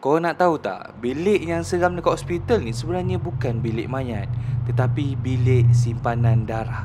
Kau nak tahu tak, bilik yang seram dekat hospital ni sebenarnya bukan bilik mayat, tetapi bilik simpanan darah.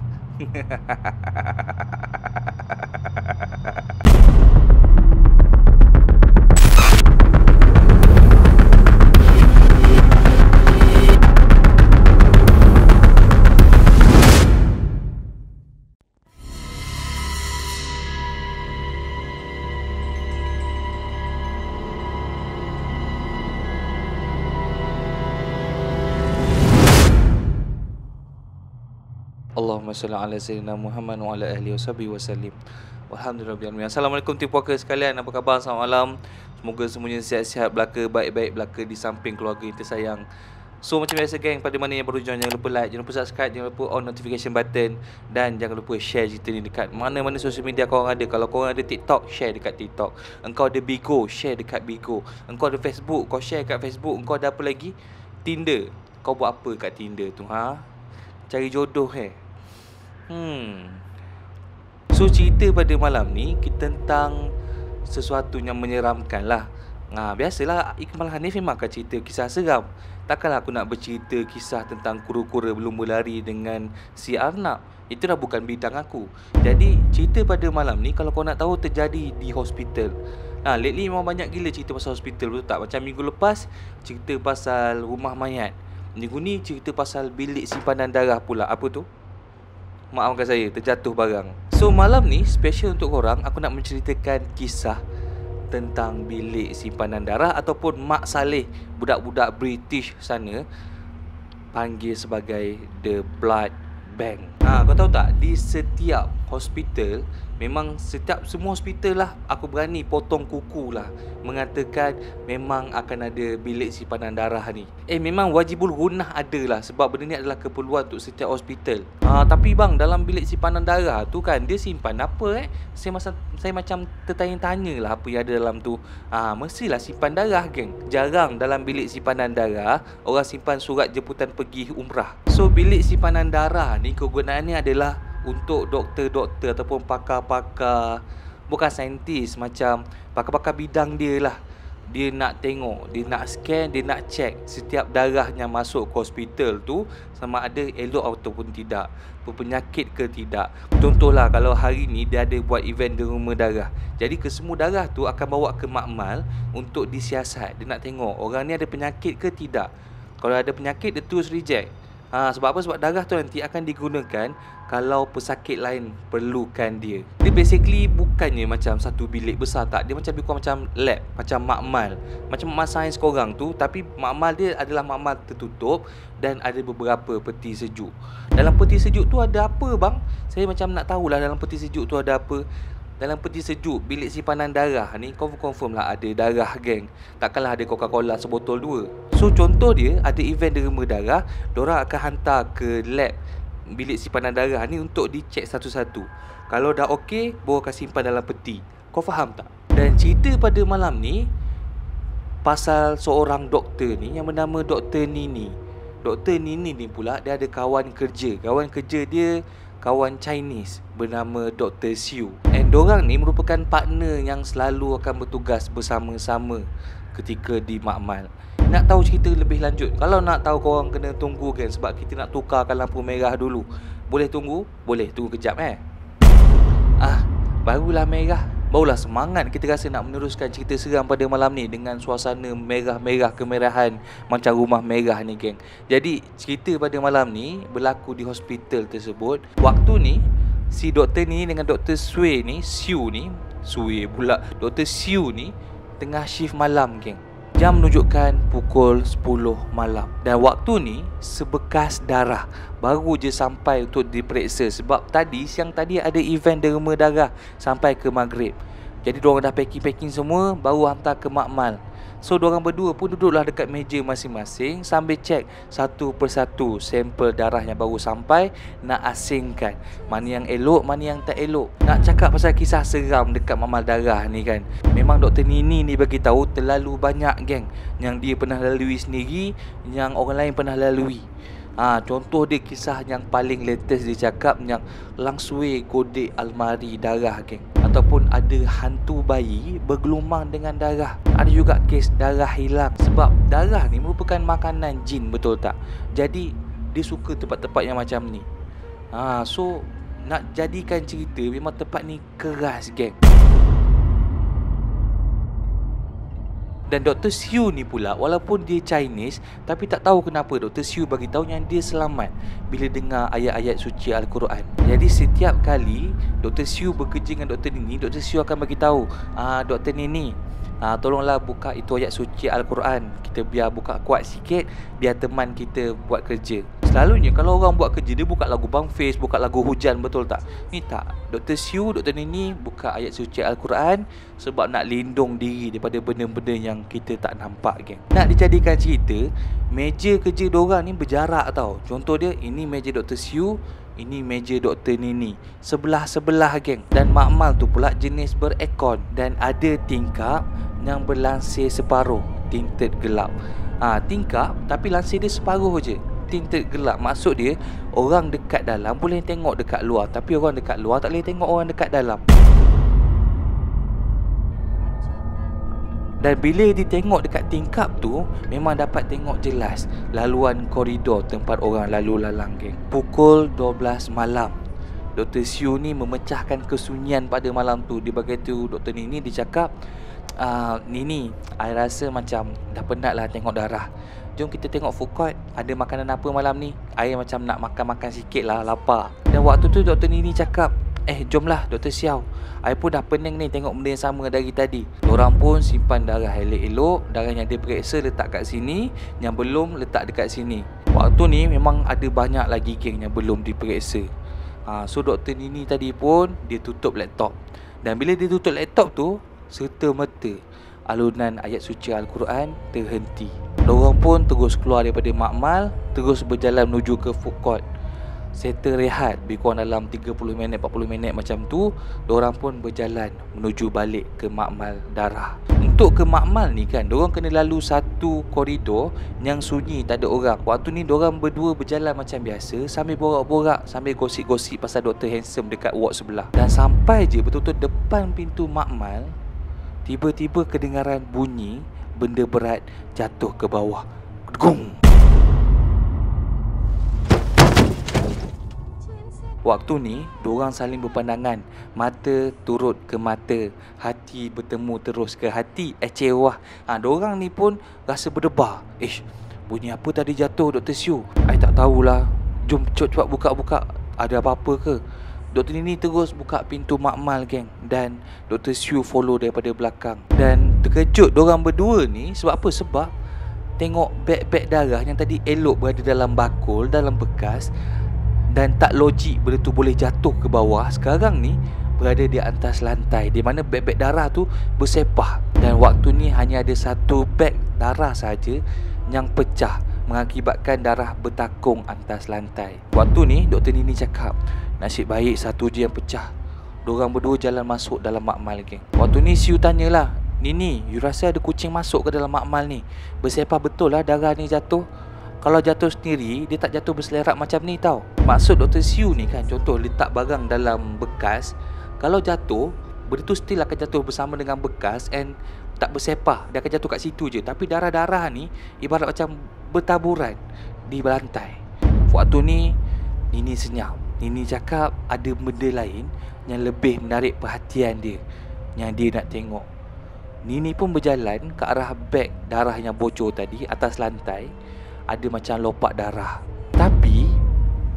Allahumma salli ala sayyidina Muhammad wa ala ahli washabihi wasallim. Walhamdulillah. Assalamualaikum tim puaka sekalian. Apa khabar? Selamat malam. Semoga semuanya sihat-sihat belaka, baik-baik belaka di samping keluarga yang tersayang. So macam biasa geng, pada mana yang baru join, jangan lupa like, jangan lupa subscribe, jangan lupa on notification button, dan jangan lupa share cerita ni dekat mana-mana sosial media korang ada. Kalau korang ada TikTok, share dekat TikTok. Engkau ada Bigo, share dekat Bigo. Engkau ada Facebook, kau share dekat Facebook. Engkau ada apa lagi? Tinder. Kau buat apa kat Tinder tu, ha? Cari jodoh So cerita pada malam ni kita tentang sesuatu yang menyeramkan lah. Biasalah Iqmal Hanif memang akan cerita kisah seram. Takkanlah aku nak bercerita kisah tentang kura-kura berlumba lari dengan si Arnab. Itu dah bukan bidang aku. Jadi cerita pada malam ni, kalau kau nak tahu, terjadi di hospital. Lately memang banyak gila cerita pasal hospital, betul tak? Macam minggu lepas cerita pasal rumah mayat, minggu ni cerita pasal bilik simpanan darah pula. Apa tu? Maafkan saya, terjatuh barang. So malam ni special untuk korang. Aku nak menceritakan kisah tentang bilik simpanan darah, ataupun Mak Saleh, budak-budak British sana panggil sebagai The Blood Bank. Kau tahu tak, di setiap hospital, memang semua hospital lah, aku berani potong kuku lah, mengatakan memang akan ada bilik simpanan darah ni. Memang wajibul gunah ada lah, sebab benda ni adalah keperluan untuk setiap hospital. Tapi bang, dalam bilik simpanan darah tu kan, dia simpan apa Saya macam tertanya-tanya lah apa yang ada dalam tu. Mestilah simpan darah geng. Jarang dalam bilik simpanan darah orang simpan surat jemputan pergi umrah. So bilik simpanan darah ni kegunaannya adalah untuk doktor-doktor ataupun pakar-pakar, bukan saintis, macam pakar-pakar bidang dia lah. Dia nak tengok, dia nak scan, dia nak check setiap darah yang masuk ke hospital tu sama ada elok ataupun tidak, berpenyakit ke tidak. Contohlah kalau hari ni dia ada buat event di rumah darah, jadi kesemua darah tu akan bawa ke makmal untuk disiasat. Dia nak tengok orang ni ada penyakit ke tidak. Kalau ada penyakit, dia terus reject. Sebab apa? Sebab darah tu nanti akan digunakan kalau pesakit lain perlukan dia. Dia basically bukannya macam satu bilik besar, tak. Dia macam lebih kurang macam lab, macam makmal. Macam makmal sains korang tu, tapi makmal dia adalah makmal tertutup dan ada beberapa peti sejuk. Dalam peti sejuk tu ada apa bang? Saya macam nak tahulah dalam peti sejuk tu ada apa. Dalam peti sejuk bilik simpanan darah ni, confirm lah ada darah geng. Takkanlah ada Coca-Cola sebotol 2. So contoh dia, ada event di rumah darah, diorang akan hantar ke lab bilik simpanan darah ni untuk dicek satu-satu. Kalau dah okey, baru akan simpan dalam peti. Kau faham tak? Dan cerita pada malam ni pasal seorang doktor ni yang bernama Dr. Nini. Dr. Nini ni pula, dia ada kawan kerja. Kawan kerja dia kawan Chinese bernama Dr. Siu. And dorang ni merupakan partner yang selalu akan bertugas bersama-sama ketika di makmal. Nak tahu cerita lebih lanjut? Kalau nak tahu, korang kena tunggu kan, sebab kita nak tukarkan lampu merah dulu. Boleh tunggu? Boleh tunggu kejap barulah merah. Barulah semangat kita rasa nak meneruskan cerita seram pada malam ni dengan suasana merah-merah kemerahan macam rumah merah ni geng. Jadi cerita pada malam ni berlaku di hospital tersebut. Waktu ni si doktor ni dengan Dr. Siu ni tengah shift malam geng. Jam menunjukkan pukul 10 malam. Dan waktu ni sebekas darah baru je sampai untuk diperiksa. Sebab siang tadi ada event di rumah darah sampai ke maghrib. Jadi diorang dah packing semua, baru hantar ke makmal. So diorang berdua pun duduklah dekat meja masing-masing sambil cek satu persatu sampel darah yang baru sampai, nak asingkan mana yang elok, mana yang tak elok. Nak cakap pasal kisah seram dekat makmal darah ni kan, memang Dr. Nini ni bagi tahu terlalu banyak geng yang dia pernah lalui sendiri, yang orang lain pernah lalui. Contoh dia, kisah yang paling latest dia cakap yang langsui kodek almari darah geng. ataupun ada hantu bayi bergelumang dengan darah. Ada juga kes darah hilang, sebab darah ni merupakan makanan jin, betul tak? Jadi dia suka tempat-tempat yang macam ni. So nak jadikan cerita, memang tempat ni keras, geng. Dan Dr. Siu ni pula, walaupun dia Chinese, tapi tak tahu kenapa Dr. Siu bagi tahu yang dia selamat bila dengar ayat-ayat suci Al-Quran. Jadi setiap kali Dr. Siu bekerja dengan Dr. Nini, Dr. Siu akan bagi tahu, Dr. Nini, tolonglah buka itu ayat suci Al-Quran. Kita biar buka kuat sikit, biar teman kita buat kerja. Selalunya kalau orang buat kerja, dia buka lagu Bang Face, buka lagu hujan, betul tak? Ni tak. Dr. Siu, Dr. Nini buka ayat suci Al-Quran sebab nak lindung diri daripada benda-benda yang kita tak nampak, geng. Nak dijadikan cerita, meja kerja diorang ni berjarak tau. Contoh dia, ini meja Dr. Siu, ini meja Dr. Nini, sebelah-sebelah, geng. Dan makmal tu pula jenis berekon, dan ada tingkap yang berlansir separuh, tinted gelap. Tingkap tapi lansir dia separuh je, tinted gelap. Maksud dia, orang dekat dalam boleh tengok dekat luar, tapi orang dekat luar tak boleh tengok orang dekat dalam. Dan bila ditengok dekat tingkap tu, memang dapat tengok jelas laluan koridor tempat orang lalu lalang, geng. Pukul 12 malam, Dr. Siu ni memecahkan kesunyian pada malam tu. Dia bagi tu Dr. Nini, dia cakap, Nini, I rasa macam dah penat lah tengok darah. Jom kita tengok food court, ada makanan apa malam ni. I macam nak makan-makan sikit lah, lapar. Dan waktu tu Dr. Nini cakap, jomlah Dr. Siau, I pun dah pening ni tengok benda yang sama dari tadi. Diorang pun simpan darah elok-elok. Darah yang dia periksa letak kat sini, yang belum letak dekat sini. Waktu ni memang ada banyak lagi, geng, yang belum diperiksa. So Dr. Nini tadi pun dia tutup laptop. Dan bila dia tutup laptop tu, serta-merta alunan ayat suci Al-Quran terhenti. Diorang pun terus keluar daripada makmal, terus berjalan menuju ke food court. Settle rehat lebih kurang dalam 30 minit 40 minit macam tu. Diorang pun berjalan menuju balik ke makmal darah. Untuk ke makmal ni kan, diorang kena lalu satu koridor yang sunyi, tak ada orang. Waktu ni diorang berdua berjalan macam biasa, sambil borak-borak, sambil gosip-gosip pasal Dr. Handsome dekat ward sebelah. Dan sampai je betul-betul depan pintu makmal, tiba-tiba kedengaran bunyi benda berat jatuh ke bawah. Gong. Waktu ni, diorang saling berpandangan. Mata turut ke mata, hati bertemu terus ke hati. Cewah. Diorang ni pun rasa berdebar. Bunyi apa tadi jatuh, Dr. Siu? I tak tahulah. Jom cepat buka-buka. Ada apa-apa ke? Dr. Nini terus buka pintu makmal, geng. Dan Dr. Siu follow daripada belakang. Dan terkejut diorang berdua ni. Sebab apa? Sebab tengok beg-beg darah yang tadi elok berada dalam bakul, dalam bekas, dan tak logik benda tu boleh jatuh ke bawah, sekarang ni berada di atas lantai, di mana beg-beg darah tu bersepah. Dan waktu ni hanya ada satu beg darah saja yang pecah, mengakibatkan darah bertakung atas lantai. Waktu ni Dr. Nini cakap, nasib baik satu je yang pecah. Diorang berdua jalan masuk dalam makmal, geng. Waktu ni Siu tanyalah, Nini, you rasa ada kucing masuk ke dalam makmal ni? Bersepah betul lah darah ni jatuh. Kalau jatuh sendiri, dia tak jatuh berselerak macam ni tau. Maksud Dr. Siu ni kan, contoh letak barang dalam bekas, kalau jatuh, benda tu still akan jatuh bersama dengan bekas and tak bersepah. Dia akan jatuh kat situ je. Tapi darah-darah ni ibarat macam bertaburan di lantai. Waktu ni Nini senyap. Nini cakap ada benda lain yang lebih menarik perhatian dia, yang dia nak tengok. Nini pun berjalan ke arah beg darah yang bocor tadi. Atas lantai ada macam lopak darah. Tapi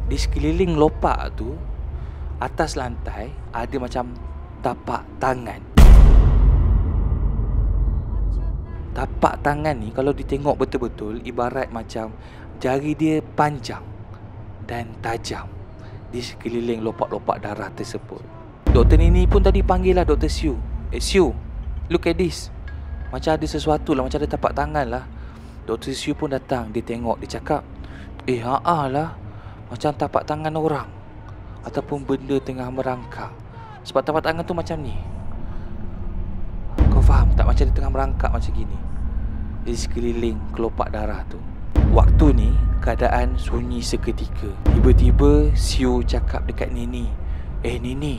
di sekeliling lopak tu, atas lantai ada macam tapak tangan. Tapak tangan ni kalau ditengok betul-betul, ibarat macam jari dia panjang dan tajam di sekeliling lopak-lopak darah tersebut. Dr. Nini pun tadi panggil lah Dr. Siu. Siu, look at this. Macam ada sesuatu lah, macam ada tapak tangan lah. Dr. Siu pun datang. Dia tengok, dia cakap, lah, macam tapak tangan orang ataupun benda tengah merangkak. Sebab tapak tangan tu macam ni. Kau faham tak? Macam dia tengah merangkak macam gini di sekeliling kelopak darah tu. Waktu ni keadaan sunyi seketika. Tiba-tiba Siu cakap dekat Nini, Nini,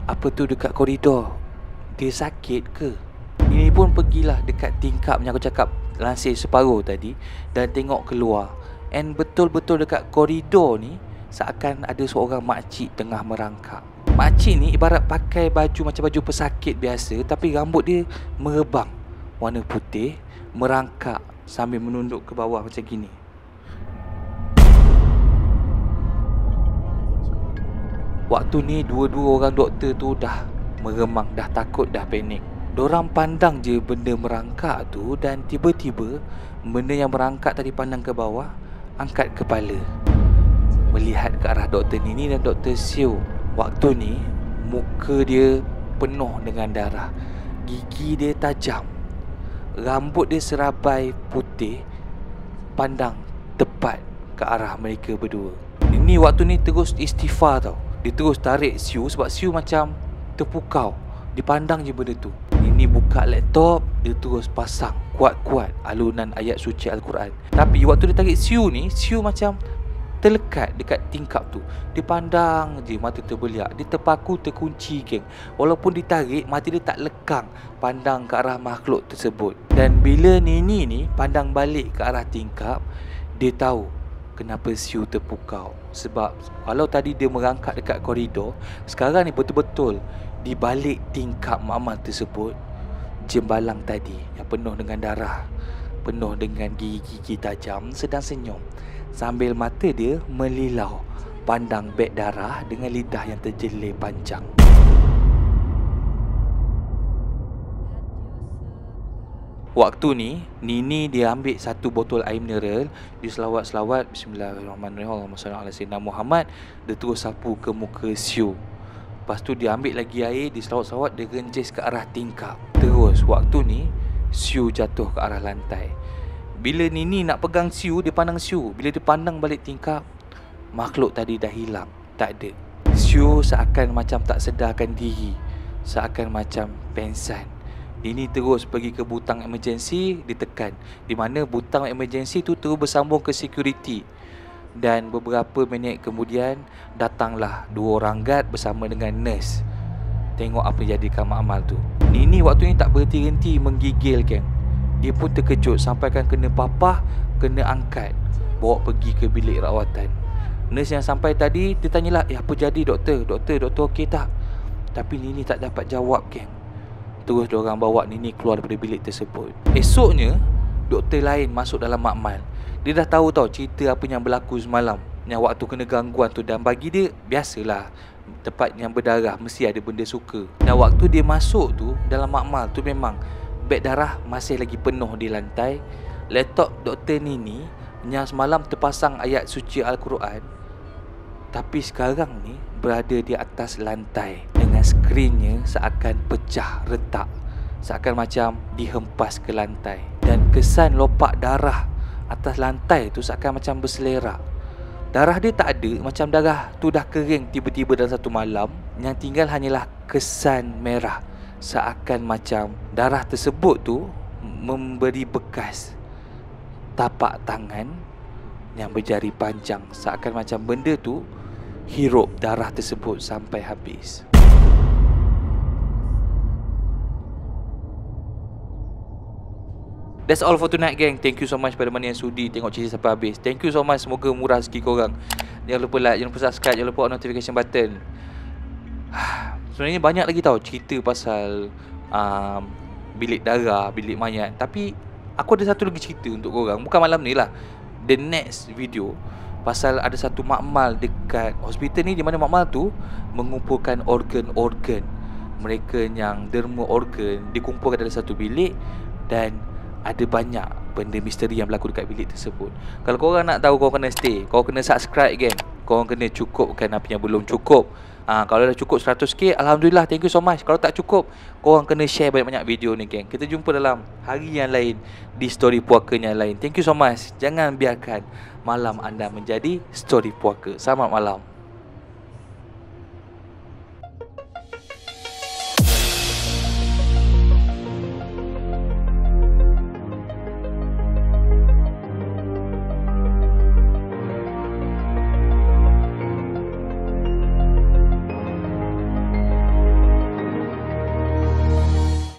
Apa tu dekat koridor? Dia sakit ke? Ini pun pergilah dekat tingkap yang aku cakap lansir separuh tadi dan tengok keluar. And betul-betul dekat koridor ni seakan ada seorang makcik tengah merangkak. Makcik ni ibarat pakai baju macam baju pesakit biasa, tapi rambut dia merebang warna putih, merangkak sambil menunduk ke bawah macam gini. Waktu ni dua-dua orang doktor tu dah meremang, dah takut, dah panik. Dorang pandang je benda merangkak tu dan tiba-tiba benda yang merangkak tadi pandang ke bawah, angkat kepala, melihat ke arah Dr. Nini dan Dr. Siew. Waktu ni muka dia penuh dengan darah, gigi dia tajam, rambut dia serabai putih, pandang tepat ke arah mereka berdua. Nini waktu ni terus istighfar tau. Dia terus tarik Siew sebab Siew macam terpukau. Dia pandang je benda tu. Nini buka laptop, dia terus pasang kuat-kuat alunan ayat suci Al-Quran. Tapi waktu dia tarik Siew ni, Siew macam terlekat dekat tingkap tu. Dia pandang je, mata terbeliak. Dia terpaku, terkunci geng. Walaupun ditarik, mata dia tak lekang pandang ke arah makhluk tersebut. Dan bila Nini ni pandang balik ke arah tingkap, dia tahu kenapa Siew terpukau. Sebab kalau tadi dia merangkak dekat koridor, sekarang ni betul-betul di balik tingkap makmal tersebut, jembalang tadi yang penuh dengan darah, penuh dengan gigi-gigi tajam sedang senyum sambil mata dia melilau pandang beg darah dengan lidah yang terjelir panjang. Waktu ni Nini dia ambil satu botol air mineral, dia selawat-selawat Bismillahirrahmanirrahim, Allahumma salli ala sayyidina Muhammad. Dia terus sapu ke muka Siew. Lepas tu dia ambil lagi air, dia selawat-selawat, dia renjis ke arah tingkap. Terus waktu ni Siew jatuh ke arah lantai. Bila Nini nak pegang Siew, dia pandang Siew. Bila dia pandang balik tingkap, makhluk tadi dah hilang, tak ada. Siew seakan macam tak sedarkan diri, seakan macam pengsan. Nini terus pergi ke butang emergency, ditekan, di mana butang emergency tu terus bersambung ke security. Dan beberapa minit kemudian datanglah dua orang guard bersama dengan nurse. Tengok apa jadi kat makmal tu. Nini waktu ni tak berhenti-henti menggigil geng. Dia pun terkejut sampai kan kena papah, kena angkat, bawa pergi ke bilik rawatan. Nurse yang sampai tadi, dia tanyalah, apa jadi doktor? Doktor okey tak? Tapi Nini tak dapat jawab geng. Terus diorang bawa Nini keluar daripada bilik tersebut. Esoknya, doktor lain masuk dalam makmal. Dia dah tahu tau cerita apa yang berlaku semalam, yang waktu kena gangguan tu. Dan bagi dia, biasalah, tempat yang berdarah mesti ada benda suka. Dan waktu dia masuk tu, dalam makmal tu memang beg darah masih lagi penuh di lantai. Laptop Dr. Nini yang semalam terpasang ayat suci Al-Quran, tapi sekarang ni berada di atas lantai dengan skrinnya seakan pecah retak, seakan macam dihempas ke lantai. Dan kesan lopak darah atas lantai tu seakan macam berselerak. Darah dia tak ada, macam darah tu dah kering tiba-tiba dalam satu malam. Yang tinggal hanyalah kesan merah, seakan macam darah tersebut tu memberi bekas tapak tangan yang berjari panjang, seakan macam benda tu hirup darah tersebut sampai habis. That's all for tonight gang. Thank you so much pada mana yang sudi tengok cerita sampai habis. Thank you so much. Semoga murah rezeki korang. Jangan lupa like, jangan lupa subscribe, jangan lupa on notification button. Sebenarnya banyak lagi tau cerita pasal bilik darah, bilik mayat. Tapi aku ada satu lagi cerita untuk korang. Bukan malam ni lah, the next video, pasal ada satu makmal dekat hospital ni, di mana makmal tu mengumpulkan organ-organ mereka yang derma organ dikumpulkan dalam satu bilik. Dan ada banyak benda misteri yang berlaku dekat bilik tersebut. Kalau korang nak tahu, korang kena stay, korang kena subscribe kan. Korang kena cukupkan apa yang belum cukup. Kalau dah cukup 100k, Alhamdulillah, thank you so much. Kalau tak cukup, korang kena share banyak-banyak video ni geng. Kita jumpa dalam hari yang lain, di story puaka yang lain. Thank you so much. Jangan biarkan malam anda menjadi story puaka. Selamat malam.